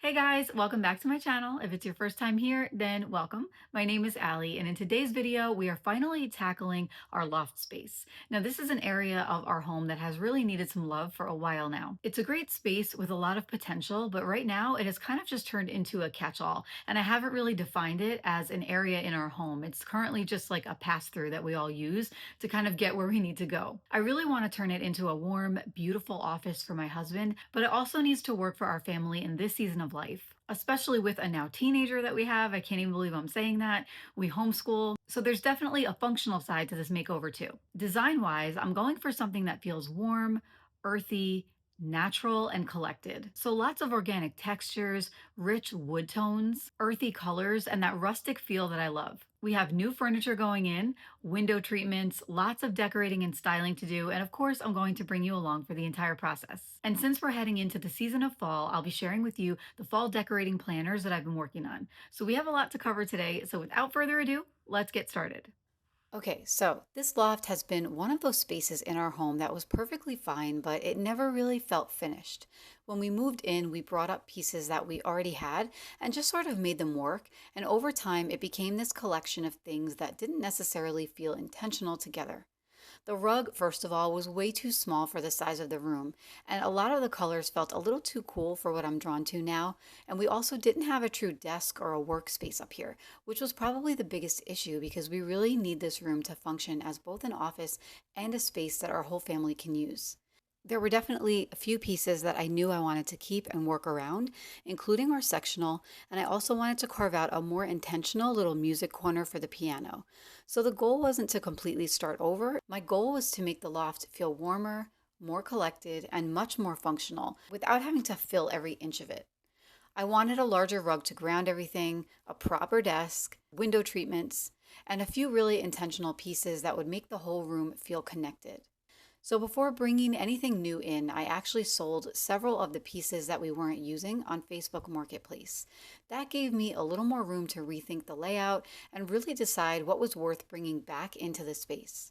Hey guys, welcome back to my channel. If it's your first time here, then welcome. My name is Allie, and in today's video, we are finally tackling our loft space. Now, this is an area of our home that has really needed some love for a while now. It's a great space with a lot of potential, but right now it has kind of just turned into a catch-all, and I haven't really defined it as an area in our home. It's currently just like a pass-through that we all use to kind of get where we need to go. I really want to turn it into a warm, beautiful office for my husband, but it also needs to work for our family in this season of life, especially with a now teenager that we have. I can't even believe I'm saying that. We homeschool. So there's definitely a functional side to this makeover too. Design wise, I'm going for something that feels warm, earthy, natural, and collected. So lots of organic textures, rich wood tones, earthy colors, and that rustic feel that I love. We have new furniture going in, window treatments, lots of decorating and styling to do, and of course, I'm going to bring you along for the entire process. And since we're heading into the season of fall, I'll be sharing with you the fall decorating planners that I've been working on. So we have a lot to cover today, so without further ado, let's get started. Okay, so this loft has been one of those spaces in our home that was perfectly fine, but it never really felt finished. When we moved in, we brought up pieces that we already had and just sort of made them work. And over time, it became this collection of things that didn't necessarily feel intentional together. The rug, first of all, was way too small for the size of the room, and a lot of the colors felt a little too cool for what I'm drawn to now. And we also didn't have a true desk or a workspace up here, which was probably the biggest issue because we really need this room to function as both an office and a space that our whole family can use. There were definitely a few pieces that I knew I wanted to keep and work around, including our sectional, and I also wanted to carve out a more intentional little music corner for the piano. So the goal wasn't to completely start over. My goal was to make the loft feel warmer, more collected, and much more functional without having to fill every inch of it. I wanted a larger rug to ground everything, a proper desk, window treatments, and a few really intentional pieces that would make the whole room feel connected. So before bringing anything new in, I actually sold several of the pieces that we weren't using on Facebook Marketplace. That gave me a little more room to rethink the layout and really decide what was worth bringing back into the space.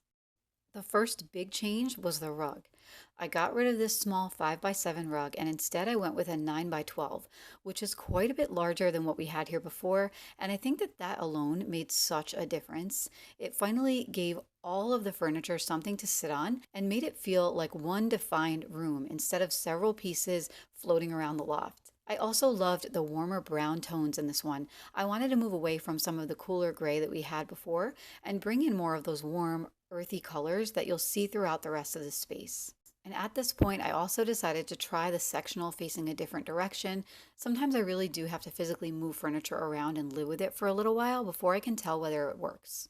The first big change was the rug. I got rid of this small 5 by 7 rug and instead I went with a 9 by 12, which is quite a bit larger than what we had here before, and I think that that alone made such a difference. It finally gave all of the furniture something to sit on and made it feel like one defined room instead of several pieces floating around the loft. I also loved the warmer brown tones in this one. I wanted to move away from some of the cooler gray that we had before and bring in more of those warm, earthy colors that you'll see throughout the rest of the space. And at this point, I also decided to try the sectional facing a different direction. Sometimes I really do have to physically move furniture around and live with it for a little while before I can tell whether it works.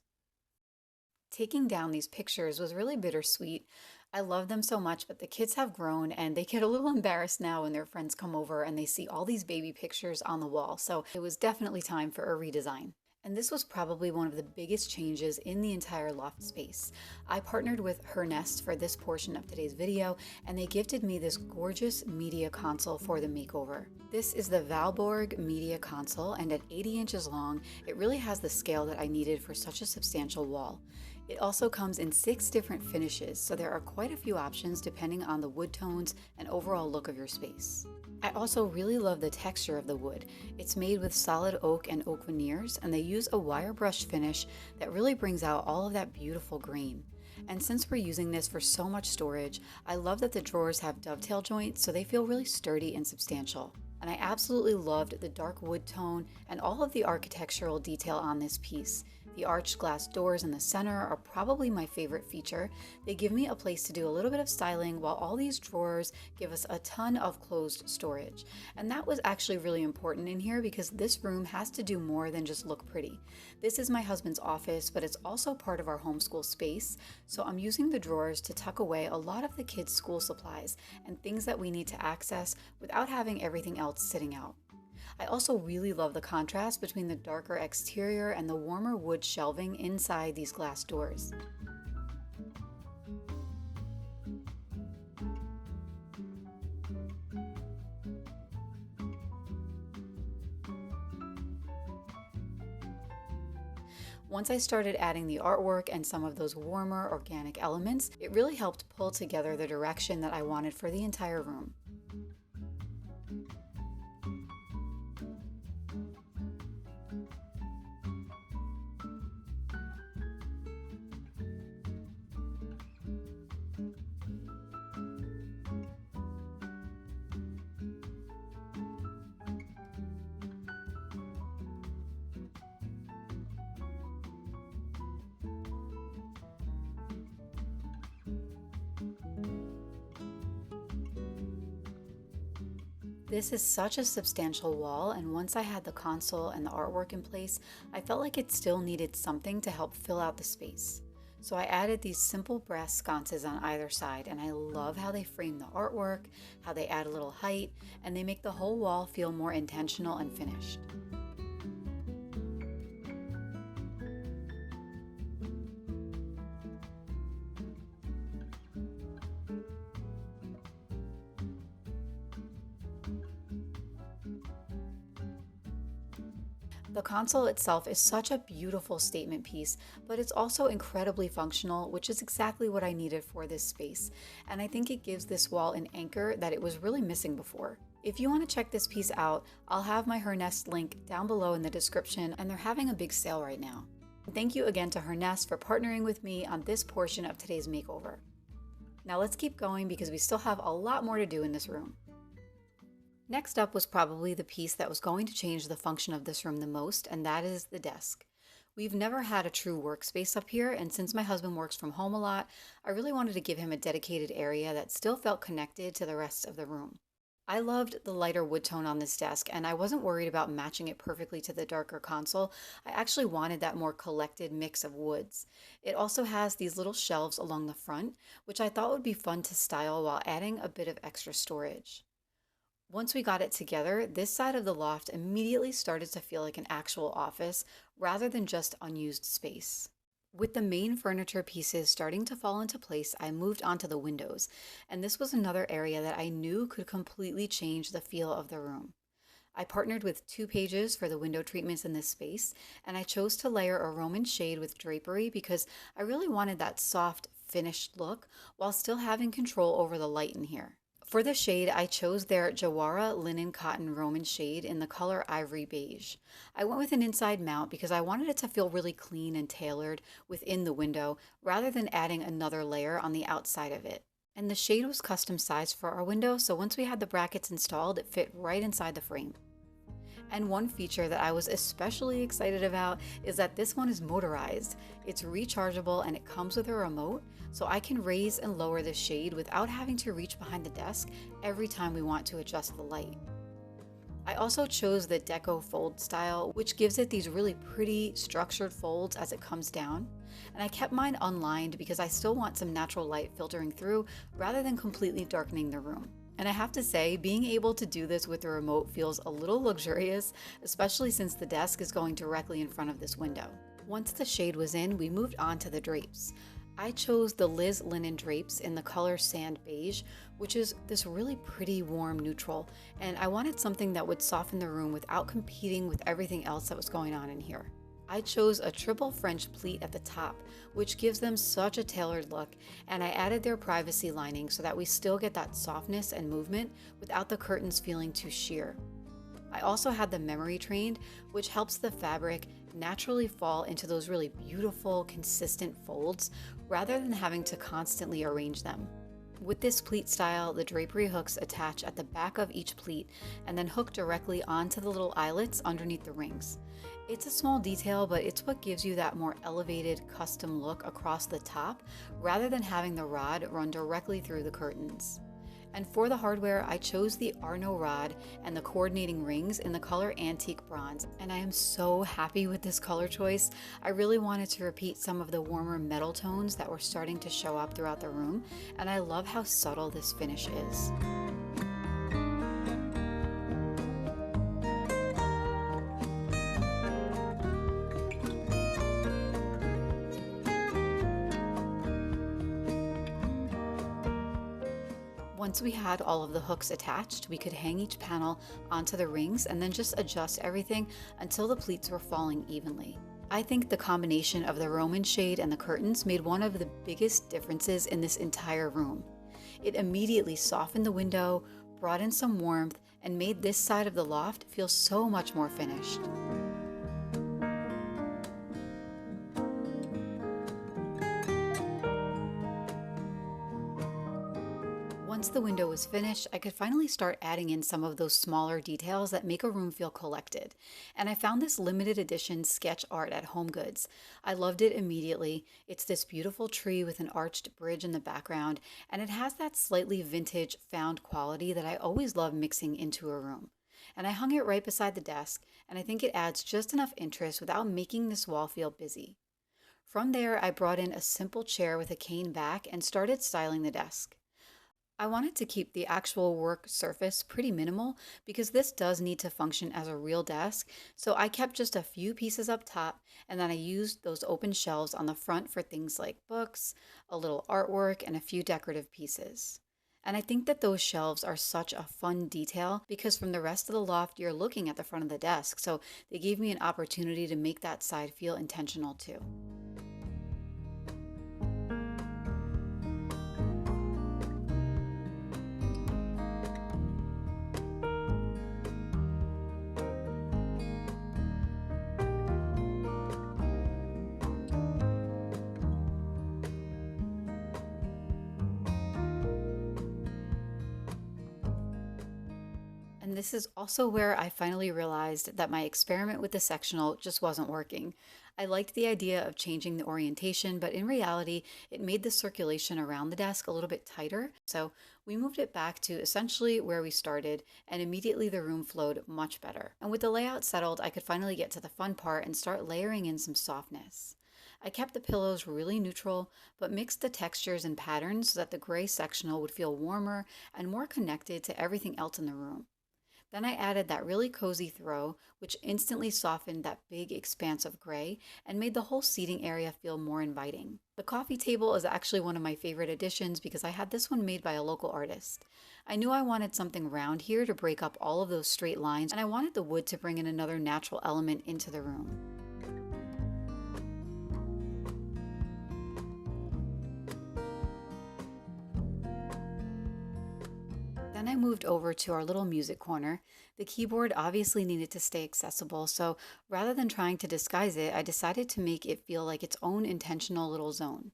Taking down these pictures was really bittersweet. I love them so much, but the kids have grown and they get a little embarrassed now when their friends come over and they see all these baby pictures on the wall. So it was definitely time for a redesign. And this was probably one of the biggest changes in the entire loft space. I partnered with Her Nest for this portion of today's video, and they gifted me this gorgeous media console for the makeover. This is the Valborg media console, and at 80 inches long, it really has the scale that I needed for such a substantial wall. It also comes in 6 different finishes, so there are quite a few options depending on the wood tones and overall look of your space. I also really love the texture of the wood. It's made with solid oak and oak veneers, and they use a wire brush finish that really brings out all of that beautiful grain. And since we're using this for so much storage, I love that the drawers have dovetail joints so they feel really sturdy and substantial. And I absolutely loved the dark wood tone and all of the architectural detail on this piece. The arched glass doors in the center are probably my favorite feature. They give me a place to do a little bit of styling while all these drawers give us a ton of closed storage. And that was actually really important in here because this room has to do more than just look pretty. This is my husband's office, but it's also part of our homeschool space. So I'm using the drawers to tuck away a lot of the kids' school supplies and things that we need to access without having everything else sitting out. I also really love the contrast between the darker exterior and the warmer wood shelving inside these glass doors. Once I started adding the artwork and some of those warmer organic elements, it really helped pull together the direction that I wanted for the entire room. This is such a substantial wall, and once I had the console and the artwork in place, I felt like it still needed something to help fill out the space. So I added these simple brass sconces on either side, and I love how they frame the artwork, how they add a little height, and they make the whole wall feel more intentional and finished. The console itself is such a beautiful statement piece, but it's also incredibly functional, which is exactly what I needed for this space. And I think it gives this wall an anchor that it was really missing before. If you want to check this piece out, I'll have my Her Nest link down below in the description, and they're having a big sale right now. Thank you again to Her Nest for partnering with me on this portion of today's makeover. Now let's keep going because we still have a lot more to do in this room. Next up was probably the piece that was going to change the function of this room the most, and that is the desk. We've never had a true workspace up here, and since my husband works from home a lot, I really wanted to give him a dedicated area that still felt connected to the rest of the room. I loved the lighter wood tone on this desk, and I wasn't worried about matching it perfectly to the darker console. I actually wanted that more collected mix of woods. It also has these little shelves along the front, which I thought would be fun to style while adding a bit of extra storage. Once we got it together, this side of the loft immediately started to feel like an actual office rather than just unused space. With the main furniture pieces starting to fall into place, I moved on to the windows, and this was another area that I knew could completely change the feel of the room. I partnered with 2 pages for the window treatments in this space, and I chose to layer a Roman shade with drapery because I really wanted that soft, finished look while still having control over the light in here. For the shade, I chose their Jawara Linen Cotton Roman shade in the color Ivory Beige. I went with an inside mount because I wanted it to feel really clean and tailored within the window rather than adding another layer on the outside of it. And the shade was custom sized for our window, so once we had the brackets installed, it fit right inside the frame. And one feature that I was especially excited about is that this one is motorized. It's rechargeable and it comes with a remote, so I can raise and lower the shade without having to reach behind the desk every time we want to adjust the light. I also chose the Deco fold style, which gives it these really pretty structured folds as it comes down. And I kept mine unlined because I still want some natural light filtering through rather than completely darkening the room. And I have to say, being able to do this with the remote feels a little luxurious, especially since the desk is going directly in front of this window. Once the shade was in, we moved on to the drapes. I chose the Liz linen drapes in the color Sand Beige, which is this really pretty warm neutral, and I wanted something that would soften the room without competing with everything else that was going on in here. I chose a triple French pleat at the top, which gives them such a tailored look, and I added their privacy lining so that we still get that softness and movement without the curtains feeling too sheer. I also had the memory trained, which helps the fabric naturally fall into those really beautiful, consistent folds rather than having to constantly arrange them. With this pleat style, the drapery hooks attach at the back of each pleat and then hook directly onto the little eyelets underneath the rings. It's a small detail, but it's what gives you that more elevated, custom look across the top rather than having the rod run directly through the curtains. And for the hardware, I chose the Arno rod and the coordinating rings in the color Antique Bronze, and I am so happy with this color choice. I really wanted to repeat some of the warmer metal tones that were starting to show up throughout the room, and I love how subtle this finish is. Once we had all of the hooks attached, we could hang each panel onto the rings and then just adjust everything until the pleats were falling evenly. I think the combination of the Roman shade and the curtains made one of the biggest differences in this entire room. It immediately softened the window, brought in some warmth, and made this side of the loft feel so much more finished. Once the window was finished, I could finally start adding in some of those smaller details that make a room feel collected. And I found this limited edition sketch art at HomeGoods. I loved it immediately. It's this beautiful tree with an arched bridge in the background, and it has that slightly vintage found quality that I always love mixing into a room. And I hung it right beside the desk, and I think it adds just enough interest without making this wall feel busy. From there, I brought in a simple chair with a cane back and started styling the desk. I wanted to keep the actual work surface pretty minimal because this does need to function as a real desk, so I kept just a few pieces up top and then I used those open shelves on the front for things like books, a little artwork, and a few decorative pieces. And I think that those shelves are such a fun detail because from the rest of the loft, you're looking at the front of the desk, so they gave me an opportunity to make that side feel intentional too. And this is also where I finally realized that my experiment with the sectional just wasn't working. I liked the idea of changing the orientation, but in reality, it made the circulation around the desk a little bit tighter. So we moved it back to essentially where we started, and immediately the room flowed much better. And with the layout settled, I could finally get to the fun part and start layering in some softness. I kept the pillows really neutral, but mixed the textures and patterns so that the gray sectional would feel warmer and more connected to everything else in the room. Then I added that really cozy throw, which instantly softened that big expanse of gray and made the whole seating area feel more inviting. The coffee table is actually one of my favorite additions because I had this one made by a local artist. I knew I wanted something round here to break up all of those straight lines, and I wanted the wood to bring in another natural element into the room. Then I moved over to our little music corner. The keyboard obviously needed to stay accessible, so rather than trying to disguise it, I decided to make it feel like its own intentional little zone.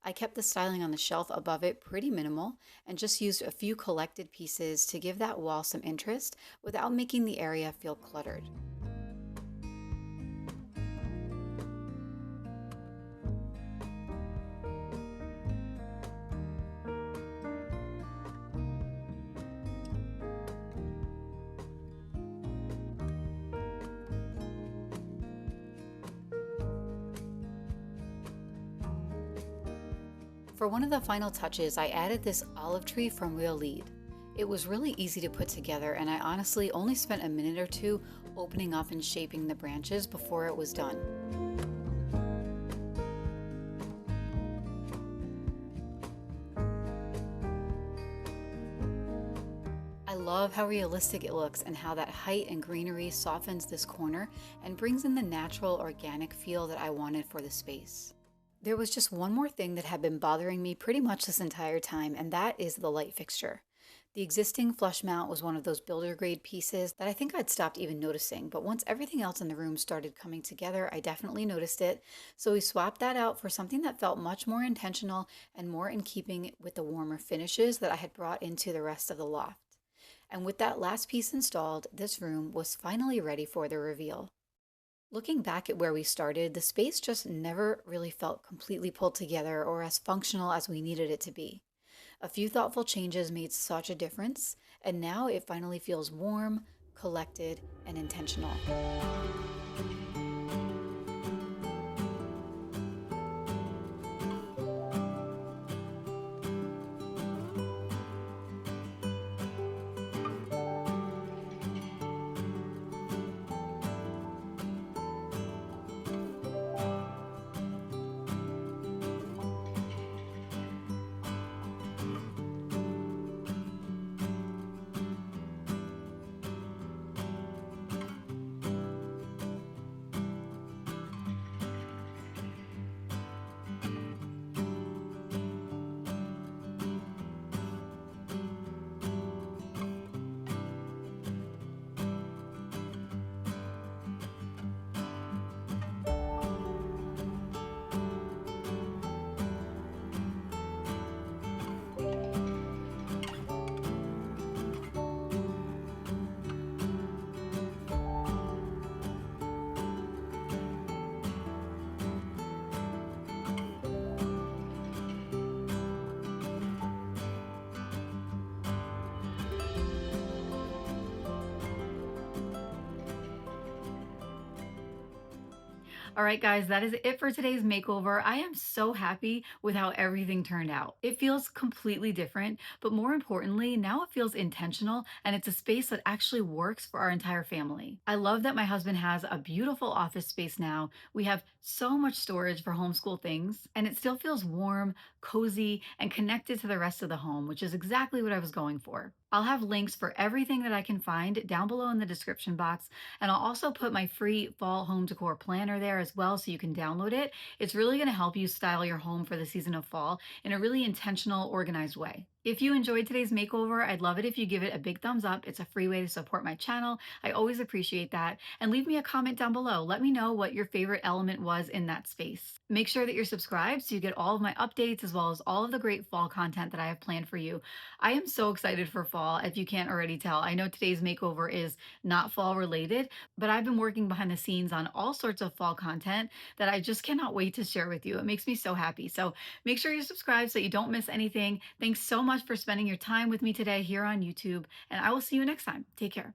I kept the styling on the shelf above it pretty minimal and just used a few collected pieces to give that wall some interest without making the area feel cluttered. For one of the final touches, I added this olive tree from Real Lead. It was really easy to put together, and I honestly only spent a minute or two opening up and shaping the branches before it was done. I love how realistic it looks and how that height and greenery softens this corner and brings in the natural, organic feel that I wanted for the space. There was just one more thing that had been bothering me pretty much this entire time, and that is the light fixture. The existing flush mount was one of those builder grade pieces that I think I'd stopped even noticing, but once everything else in the room started coming together, I definitely noticed it. So we swapped that out for something that felt much more intentional and more in keeping with the warmer finishes that I had brought into the rest of the loft. And with that last piece installed, this room was finally ready for the reveal. Looking back at where we started, the space just never really felt completely pulled together or as functional as we needed it to be. A few thoughtful changes made such a difference, and now it finally feels warm, collected, and intentional. All right, guys, that is it for today's makeover. I am so happy with how everything turned out. It feels completely different, but more importantly, now it feels intentional and it's a space that actually works for our entire family. I love that my husband has a beautiful office space now. We have so much storage for homeschool things, and it still feels warm, cozy, and connected to the rest of the home, which is exactly what I was going for. I'll have links for everything that I can find down below in the description box, and I'll also put my free fall home decor planner there as well so you can download it. It's really going to help you style your home for the season of fall in a really intentional, organized way. If you enjoyed today's makeover, I'd love it if you give it a big thumbs up. It's a free way to support my channel. I always appreciate that. And leave me a comment down below. Let me know what your favorite element was in that space. Make sure that you're subscribed so you get all of my updates as well as all of the great fall content that I have planned for you. I am so excited for fall, if you can't already tell. I know today's makeover is not fall related, but I've been working behind the scenes on all sorts of fall content that I just cannot wait to share with you. It makes me so happy. So make sure you subscribe so you don't miss anything. Thanks so much for spending your time with me today here on YouTube, and I will see you next time. Take care.